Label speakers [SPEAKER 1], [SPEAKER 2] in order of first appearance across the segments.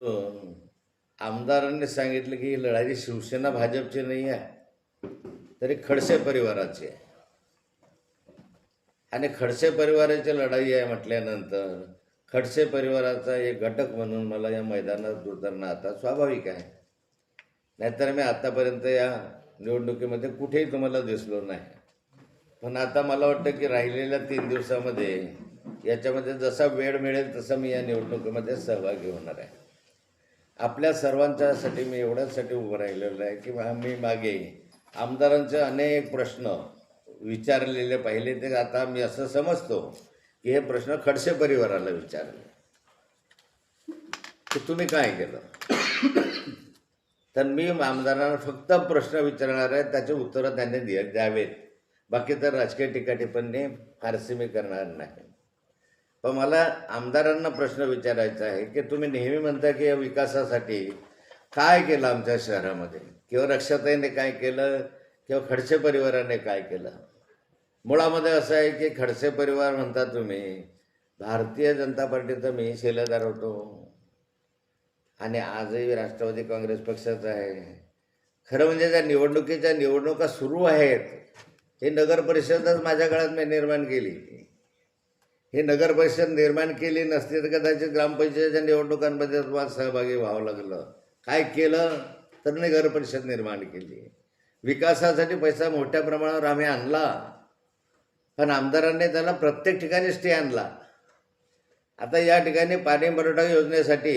[SPEAKER 1] आमदारांनी सांगितलं की ही लढाई शिवसेना भाजपची नाही आहे, तरी खडसे परिवाराची आहे. आणि खडसे परिवाराची लढाई आहे म्हटल्यानंतर खडसे परिवाराचा एक घटक म्हणून मला या मैदानात उतरणं आता स्वाभाविक आहे. नाहीतर मी आतापर्यंत या निवडणुकीमध्ये कुठेही तुम्हाला दिसलो नाही. पण आता मला वाटतं की राहिलेल्या 3 दिवसामध्ये याच्यामध्ये जसा वेळ मिळेल तसा मी या निवडणुकीमध्ये सहभागी होणार आहे. आपल्या सर्वांच्यासाठी मी एवढ्यासाठी उभं राहिलेलं आहे की मी मागे आमदारांचे अनेक प्रश्न विचारलेले पाहिले. ते आता मी असं समजतो की हे प्रश्न खडसे परिवाराला विचारले की तुम्ही काय केलं. तर मी आमदारांना फक्त प्रश्न विचारणार आहे, त्याचे उत्तरं त्यांनी द्यावेत. बाकी तर राजकीय टीकाटिप्पणी फारसे मी करणार नाही. पण मला आमदारांना प्रश्न विचारायचा आहे की तुम्ही नेहमी म्हणता की या विकासासाठी काय केलं आमच्या शहरामध्ये, किंवा रक्षाताईने काय केलं किंवा खडसे परिवाराने काय केलं. मुळामध्ये असं आहे की खडसे परिवार म्हणता तुम्ही, भारतीय जनता पार्टीचा मी शिलेदार होतो आणि आजही राष्ट्रवादी काँग्रेस पक्षाचा आहे. खरं म्हणजे ज्या निवडणुका सुरू आहेत, हे नगर परिषदच माझ्या काळात मी निर्माण केली. ही नगर परिषद निर्माण केली नसती तर कदाचित ग्रामपंचायतीच्या निवडणुकांमध्ये तुम्हाला सहभागी व्हावं लागलं. काय केलं तर नगर परिषद निर्माण केली. विकासासाठी पैसा मोठ्या प्रमाणावर आम्ही आणला, पण आमदारांनी त्याला प्रत्येक ठिकाणी स्टे आणला. आता या ठिकाणी पाणी पुरवठा योजनेसाठी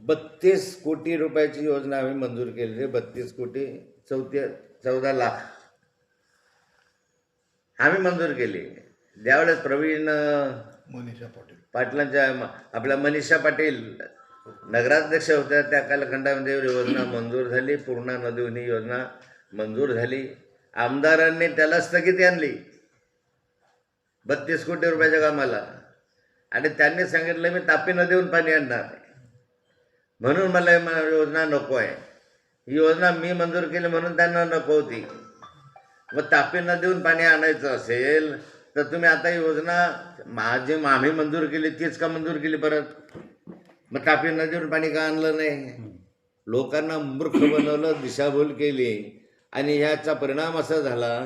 [SPEAKER 1] 32 कोटी रुपयाची योजना आम्ही मंजूर केली. 32 कोटी 14 लाख आम्ही मंजूर केली. ज्यावेळेस प्रवीण
[SPEAKER 2] मनीषा पाटील
[SPEAKER 1] पाटलांच्या आपल्या मनीषा पाटील नगराध्यक्ष होत्या, त्या कालखंडामध्ये योजना मंजूर झाली. पूर्णा नदीवनी योजना मंजूर झाली. आमदारांनी त्याला स्थगिती आणली 32 कोटी रुपयाच्या कामाला. आणि त्यांनी सांगितलं मी तापी नदीहून पाणी आणणार, म्हणून मला योजना नको आहे. ही योजना मी मंजूर केली म्हणून त्यांना नको होती. मग तापी नदीहून पाणी आणायचं असेल तर तुम्ही आता योजना आम्ही मंजूर केली तीच का मंजूर केली परत? मग तापी नदीवरून पाणी का आणलं नाही? लोकांना मूर्ख बनवलं, दिशाभूल केली. आणि ह्याचा परिणाम असा झाला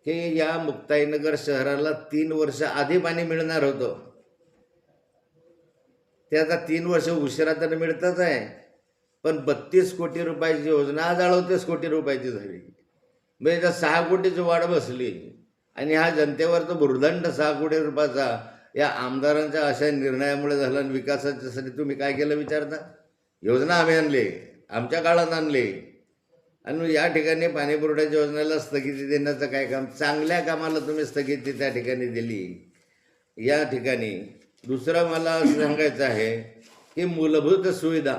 [SPEAKER 1] की या मुक्ताईनगर शहराला 3 वर्ष आधी पाणी मिळणार होतं. ते आता 3 वर्ष उशिरा तर मिळतच आहे, पण 32 कोटी रुपयाची योजना आज 38 कोटी रुपयाची झाली. म्हणजे त्या 6 कोटीची वाढ बसली. आणि हा जनतेवर तो भुर्दंड 6 कोटी रुपयाचा या आमदारांच्या अशा निर्णयामुळे झाला. आणि विकासाच्यासाठी तुम्ही काय केलं विचारता? योजना आम्ही आणली, आमच्या काळात आणली. आणि या ठिकाणी पाणी पुरवठ्याच्या योजनेला स्थगिती देण्याचं काय काम? चांगल्या कामाला तुम्ही स्थगिती त्या ठिकाणी दिली. या ठिकाणी दुसरं मला असं सांगायचं आहे की मूलभूत सुविधा,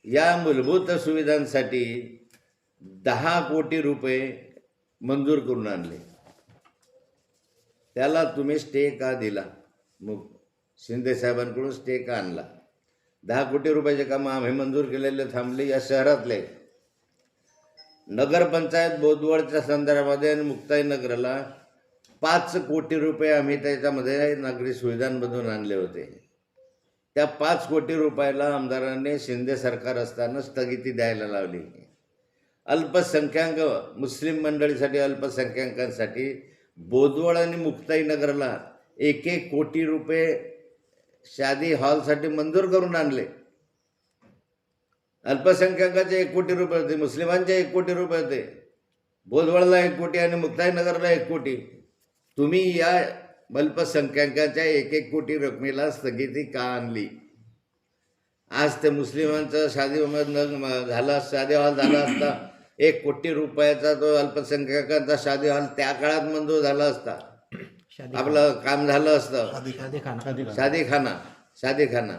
[SPEAKER 1] या मूलभूत सुविधांसाठी 10 कोटी रुपये मंजूर करून आणले. त्याला तुम्ही स्टे का दिला? मग शिंदे साहेबांकडून स्टे का आणला? 10 कोटी रुपयाचे कामं आम्ही मंजूर केलेले थांबले. या शहरातले नगरपंचायत बोदवडच्या संदर्भामध्ये आणि मुक्ताईनगरला 5 कोटी रुपये आम्ही त्याच्यामध्ये नागरी सुविधांमधून आणले होते. त्या 5 कोटी रुपयाला आमदारांनी शिंदे सरकार असताना स्थगिती द्यायला लावली. अल्पसंख्याक मुस्लिम मंडळीसाठी, अल्पसंख्याकांसाठी बोदवड आणि मुक्ताईनगरला 1-1 कोटी रुपये शादी हॉलसाठी मंजूर करून आणले. अल्पसंख्याकाचे 1 कोटी रुपये होते, मुस्लिमांचे 1 कोटी रुपये होते. बोदवडला 1 कोटी आणि मुक्ताईनगरला 1 कोटी. तुम्ही या अल्पसंख्याकाच्या 1-1 कोटी रकमेला स्थगिती का आणली? आज ते मुस्लिमांचं झाला शादी हॉल झाला असता, 1 कोटी रुपयाचा तो अल्पसंख्याकांचा शादी हॉल त्या काळात मंजूर झाला असता, आपलं काम झालं असतं. शादीखाना.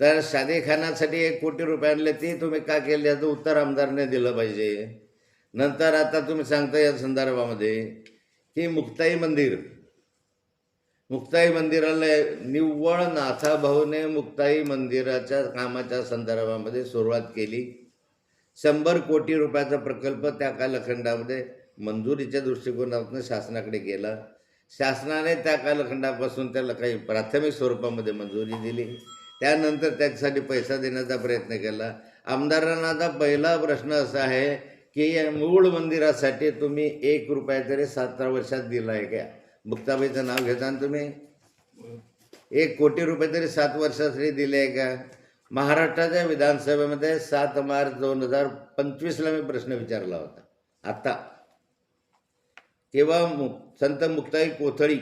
[SPEAKER 1] तर शादीखानासाठी 1 कोटी रुपये आणले, ते तुम्ही का केले याचं उत्तर आमदारने दिलं पाहिजे. नंतर आता तुम्ही सांगता या संदर्भामध्ये की मुक्ताई मंदिराला निव्वळ नाथाभाऊने मुक्ताई मंदिराच्या कामाच्या संदर्भामध्ये सुरुवात केली. 100 कोटी रुपयाचा प्रकल्प त्या कालखंडामध्ये मंजुरीच्या दृष्टिकोनातून शासनाकडे गेला. शासनाने त्या कालखंडापासून त्याला काही प्राथमिक स्वरूपामध्ये मंजुरी दिली. त्यानंतर त्याच्यासाठी पैसा देण्याचा प्रयत्न केला. आमदारांना आता पहिला प्रश्न असा आहे की या मूळ मंदिरासाठी तुम्ही 1 रुपया तरी 7 वर्षात दिला आहे का? मुक्ताबाईचं नाव घेता ना तुम्ही? 1 कोटी रुपये तरी 7 वर्षासाठी दिले आहे का? महाराष्ट्राच्या विधानसभेमध्ये 7 मार्च 2025ला मी प्रश्न विचारला होता. आत्ता तेव्हा संत मुक्ताई कोथळी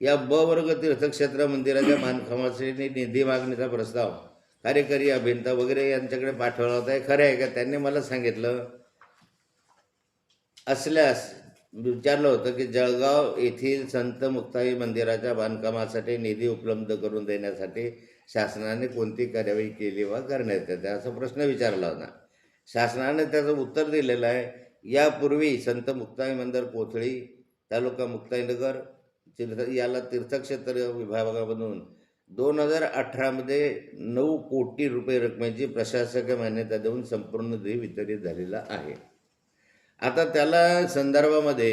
[SPEAKER 1] या ब वर्ग तीर्थक्षेत्र मंदिराच्या बांधकामासाठी निधी मागणीचा प्रस्ताव कार्यकारी अभियंता वगैरे यांच्याकडे पाठवला होता. हे खरं आहे का? त्यांनी मला सांगितलं असल्यास विचारलं होतं की जळगाव येथील संत मुक्ताई मंदिराच्या बांधकामासाठी निधी उपलब्ध करून देण्यासाठी शासनाने कोणती कार्यवाही केली वा करण्यात येते असा प्रश्न विचारला होता. शासनाने त्याचं उत्तर दिलेलं आहे. यापूर्वी संत मुक्ताई मंदिर कोथळी तालुका मुक्ताईनगर याला तीर्थक्षेत्र विभागामधून 2018मध्ये 9 कोटी रुपये रकमेची प्रशासकीय मान्यता देऊन संपूर्ण निधी वितरित झालेला आहे. आता त्याला संदर्भामध्ये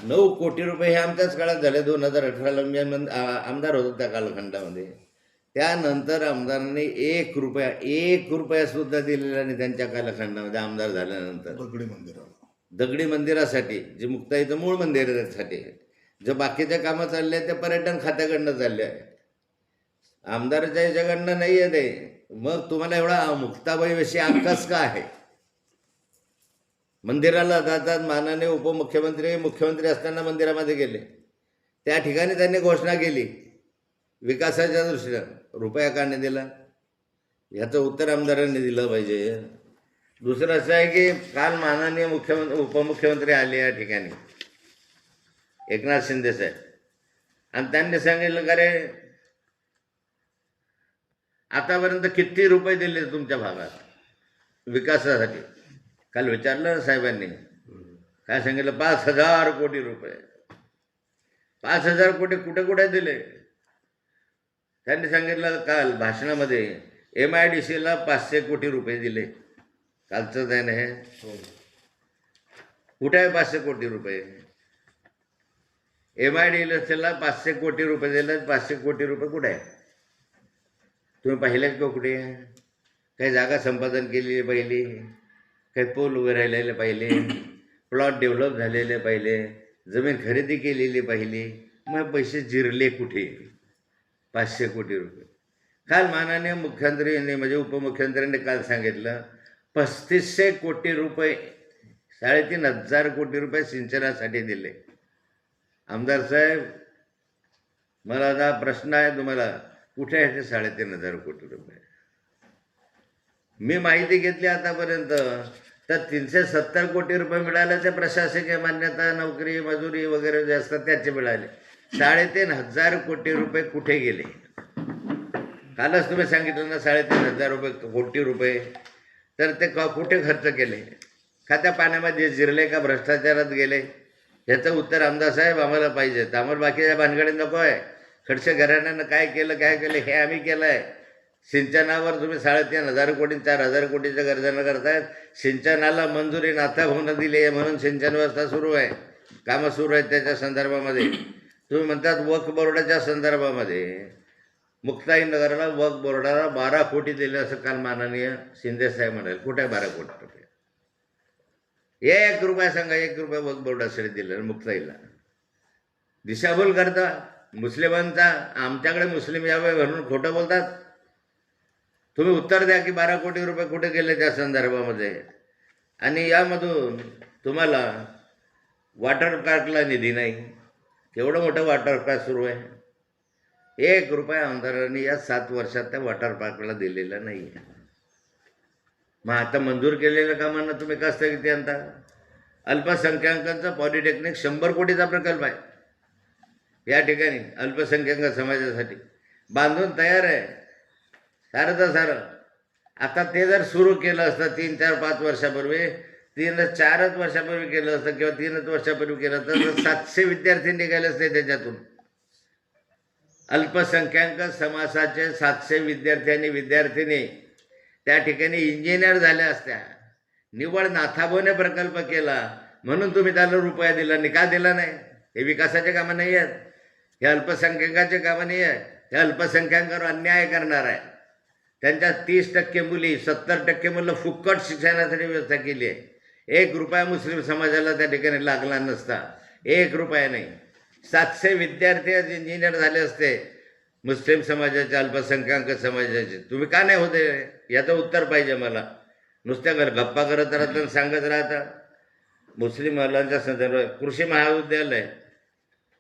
[SPEAKER 1] 9 कोटी रुपये हे आमच्याच काळात झाले. 2018ला मी आमदार होतो त्या कालखंडामध्ये. त्यानंतर आमदारांनी 1 रुपया सुद्धा दिलेला नाही त्यांच्या कालखंडामध्ये आमदार झाल्यानंतर. दगडी मंदिरासाठी जे मुक्ताईचं मूळ मंदिर आहे त्यासाठी जे बाकीच्या कामं चालले आहेत ते पर्यटन खात्याकडनं चालले आहे, आमदाराच्या याच्याकडनं नाही आहे ते. मग तुम्हाला एवढा मुक्ताबाईविषयी अक्कस का आहे? मंदिराला जातात. माननीय उपमुख्यमंत्री मुख्यमंत्री असताना मंदिरामध्ये गेले, त्या ठिकाणी त्यांनी घोषणा केली विकासाच्या दृष्टीनं, रुपया का नाही दिला? ह्याचं उत्तर आमदारांनी दिलं पाहिजे. दुसरं असं आहे की काल माननीय उपमुख्यमंत्री आले या ठिकाणी एकनाथ शिंदे साहेब, आणि त्यांनी सांगितलं का रे आतापर्यंत किती रुपये दिले तुमच्या भागात विकासासाठी? काल विचारलं साहेबांनी, काय सांगितलं? 5,000 कोटी रुपये. 5,000 कोटी कुठे कुठे दिले? त्यांनी सांगितलं काल भाषणामध्ये MIDCला 500 कोटी रुपये दिले. कालचंच आहे ना हे. कुठे आहे 500 कोटी रुपये? MIDCला 500 कोटी रुपये दिले. 500 कोटी रुपये कुठे आहे? तुम्ही पाहिले का कुठे? काही जागा संपादन केलेली पाहिली, काही पूल उभे राहिलेले पाहिले, प्लॉट डेव्हलप झालेले पाहिले, जमीन खरेदी केलेली पाहिली. मग पैसे जिरले कुठे? 500 कोटी रुपये. काल माननीय मुख्यमंत्र्यांनी म्हणजे उपमुख्यमंत्र्यांनी काल सांगितलं 3,500 कोटी रुपये, 3,500 कोटी रुपये सिंचनासाठी दिले. आमदार साहेब, मला आता प्रश्न आहे तुम्हाला, कुठे आहे ते 3,500 कोटी रुपये? मी माहिती घेतली आतापर्यंत तर 370 कोटी रुपये मिळाले ते प्रशासकीय मान्यता, नोकरी, मजुरी वगैरे जे असतात त्याचे मिळाले. 3,500 कोटी रुपये कुठे गेले? कालच तुम्ही सांगितलं ना 3,500 कोटी रुपये, तर ते कुठे खर्च केले? खात्या पाण्यामध्ये जिरले का भ्रष्टाचारात गेले? ह्याचं उत्तर आमदार साहेब आम्हाला पाहिजे. आम्हाला बाकीच्या भानगडी नको आहे. खडसे घराण्यानं काय केलं हे आम्ही केलं आहे. सिंचनावर तुम्ही 3,500 कोटी 4,000 कोटीच्या गर्जना करतायत. सिंचनाला मंजुरी नाथाभाऊनं दिली आहे म्हणून सिंचन व्यवस्था सुरू आहे, कामं सुरू आहेत. त्याच्या संदर्भामध्ये तुम्ही म्हणतात वक्फ बोर्डाच्या संदर्भामध्ये मुक्ताई नगरला वक्फ बोर्डाला 12 कोटी दिले असं काल माननीय शिंदे साहेब म्हणाले. कुठे आहे 12 कोटी रुपये? 1 रुपया सांगा, 1 रुपया वक्फ बोर्डासाठी दिलं मुक्ताईला. दिशाभूल करता मुस्लिमांचा. आमच्याकडे मुस्लिम यावे म्हणून खोटं बोलतात. तुम्ही उत्तर द्या की 12 कोटी रुपये कुठे गेले त्या संदर्भामध्ये. आणि यामधून तुम्हाला वॉटर पार्कला निधी नाही. केवढं मोठं वॉटर पार्क सुरू आहे. 1 रुपया आमदारांनी या 7 वर्षात त्या वॉटर पार्कला दिलेला नाही. मग आता मंजूर केलेल्या कामांना तुम्ही का स्थगिती आणता? अल्पसंख्याकांचा पॉलिटेक्निक 100 कोटीचा प्रकल्प आहे या ठिकाणी अल्पसंख्याक समाजासाठी बांधून तयार आहे सारं. आता ते जर सुरू केलं असतं 3, 4, 5 वर्षापूर्वी, 4च वर्षापूर्वी केलं असतं किंवा 3च वर्षापूर्वी केलं तर 700 विद्यार्थी निघाले असते त्याच्यातून. अल्पसंख्याक समाजाचे 700 विद्यार्थी आणि विद्यार्थिनी त्या ठिकाणी इंजिनियर झाल्या असत्या. निव्वळ नाथाभाऊने प्रकल्प केला म्हणून तुम्ही त्याला रुपया दिला नाही. का दिला नाही? हे विकासाचे कामं नाही आहेत, हे अल्पसंख्याकाचे कामं नाही आहेत. त्या अल्पसंख्याकांवर अन्याय करणार आहे. त्यांच्या 30% मुली, 70% मुलं फुकट शिक्षणासाठी व्यवस्था केली आहे. 1 रुपया मुस्लिम समाजाला त्या ठिकाणी लागला नसता. 1 रुपया नाही. 700 विद्यार्थी आज इंजिनियर झाले असते मुस्लिम समाजाचे, अल्पसंख्याक समाजाचे. तुम्ही का नाही होते याचं उत्तर पाहिजे मला. नुसत्या गप्पा करत राहता आणि सांगत राहता. मुस्लिम महिलांच्या संदर्भात कृषी महाविद्यालय,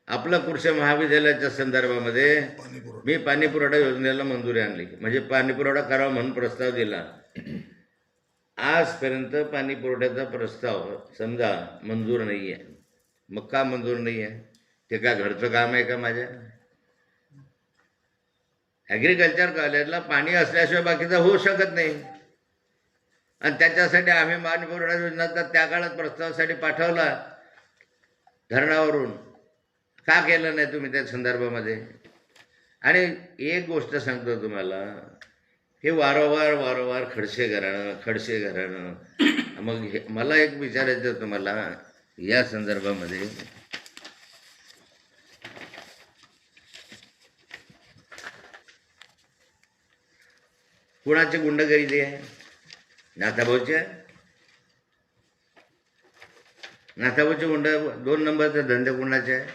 [SPEAKER 1] आपलं कृषी महाविद्यालयाच्या संदर्भामध्ये मी पाणी पुरवठा योजनेला मंजुरी आणली, म्हणजे पाणी पुरवठा करावा म्हणून प्रस्ताव दिला. आजपर्यंत पाणी पुरवठ्याचा प्रस्ताव समजा मंजूर नाही आहे. मग का मंजूर नाही आहे? ते काय घरचं काम आहे का माझ्या? ॲग्रिकल्चर कॉलेजला पाणी असल्याशिवाय बाकीचं होऊ शकत नाही. आणि त्याच्यासाठी आम्ही पाणी पुरवठा योजनेचा त्या काळात प्रस्तावासाठी पाठवला धरणावरून. का केलं नाही तुम्ही त्या संदर्भामध्ये? आणि एक गोष्ट सांगतो तुम्हाला, हे वारंवार खडसे घराणं. मग मला एक विचारायचं तुम्हाला या संदर्भामध्ये, कुणाची गुंडगिरी आहे? नाथाभाऊचे गुंड 2 नंबरचे धंदे कुणाचे आहे?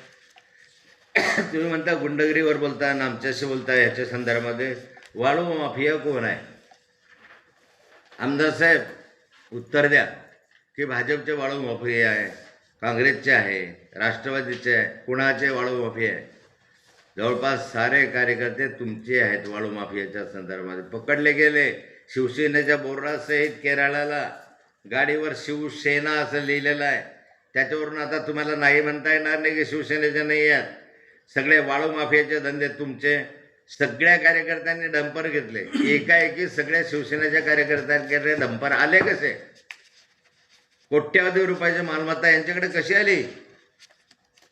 [SPEAKER 1] तुम्ही म्हणता गुंडगिरीवर बोलता आणि आमच्याशी बोलता. ह्याच्या संदर्भामध्ये वाळू माफिया कोण आहे? आमदार साहेब उत्तर द्या की भाजपचे वाळू माफिया आहे, काँग्रेसचे आहे, राष्ट्रवादीचे आहे, कुणाचे वाळू माफिया आहे? जवळपास सारे कार्यकर्ते तुमचे आहेत वाळू माफियाच्या संदर्भामध्ये. पकडले गेले शिवसेनेच्या बोर्डासहित केरळाला. गाडीवर शिवसेना असं लिहिलेलं आहे. त्याच्यावरून आता तुम्हाला नाही म्हणता येणार नाही की शिवसेनेचे नाही आहेत. सगळे वाळू माफियाचे धंदे तुमचे. सगळ्या कार्यकर्त्यांनी डंपर घेतले. एकाएकी सगळ्या शिवसेनेच्या कार्यकर्त्यांकडे डंपर आले कसे? कोट्यावधी रुपयाची मालमत्ता यांच्याकडे कशी आली?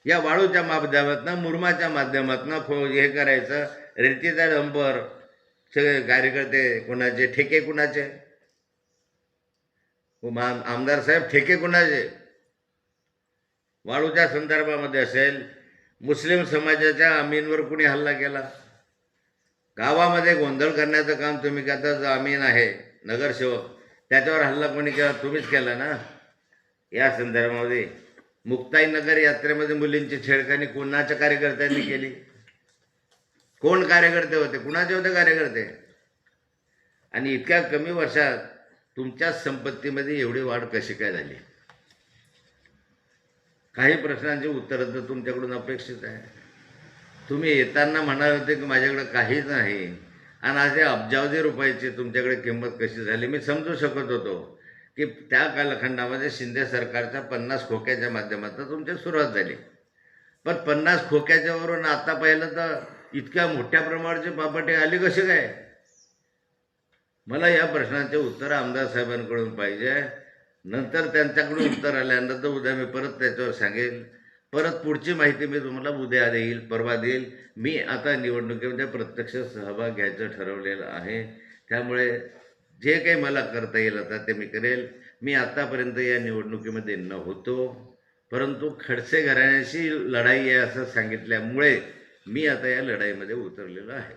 [SPEAKER 1] या वाळूच्या माध्यमातून, मुरमाच्या माध्यमातून हे करायचं. रेतीचा डंपर सगळे कार्यकर्ते कुणाचे? ठेके कुणाचे? आमदार साहेब ठेके कुणाचे? वाळूच्या संदर्भामध्ये असेल, मुस्लिम समाजाच्या अमीनवर कुणी हल्ला केला? गावामध्ये गोंधळ करण्याचं काम तुम्ही करता. जो अमीन आहे नगरसेवक, त्याच्यावर हल्ला कोणी केला? तुम्हीच केला ना. या संदर्भामध्ये मुक्ताईनगर यात्रेमध्ये मुलींची छेडखानी कोणाच्या कार्यकर्त्यांनी केली? कोण कार्यकर्ते होते? कुणाचे होते कार्यकर्ते? आणि इतक्या कमी वर्षात तुमच्या संपत्तीमध्ये एवढी वाढ कशी काय झाली? काही प्रश्नांची उत्तरं तर तुमच्याकडून अपेक्षित आहे. तुम्ही येताना म्हणाले होते की माझ्याकडे काहीच नाही, आणि आज या अब्जावधी रुपयाची तुमच्याकडे किंमत कशी झाली मी समजू शकत होतो की त्या कालखंडामध्ये शिंदे सरकारच्या 50 खोक्याच्या माध्यमातून तुमची सुरुवात झाली. पण 50 खोक्याच्यावरून आता पाहिलं तर इतक्या मोठ्या प्रमाणाची प्रॉपर्टी आली कशी काय? मला या प्रश्नांचे उत्तर आमदार साहेबांकडून पाहिजे. नंतर त्यांच्याकडून उत्तर आल्यानंतर उद्या मी परत त्याच्यावर सांगेल. परत पुढची माहिती मी तुम्हाला उद्या देईल, परवा देईल. मी आता निवडणुकीमध्ये प्रत्यक्ष सहभाग घ्यायचं ठरवलेलं आहे. त्यामुळे जे काही मला करता येईल आता ते मी करेल. मी आत्तापर्यंत या निवडणुकीमध्ये नव्हतो, परंतु खडसे घराण्याशी लढाई आहे असं सांगितल्यामुळे मी आता या लढाईमध्ये उतरलेलो आहे.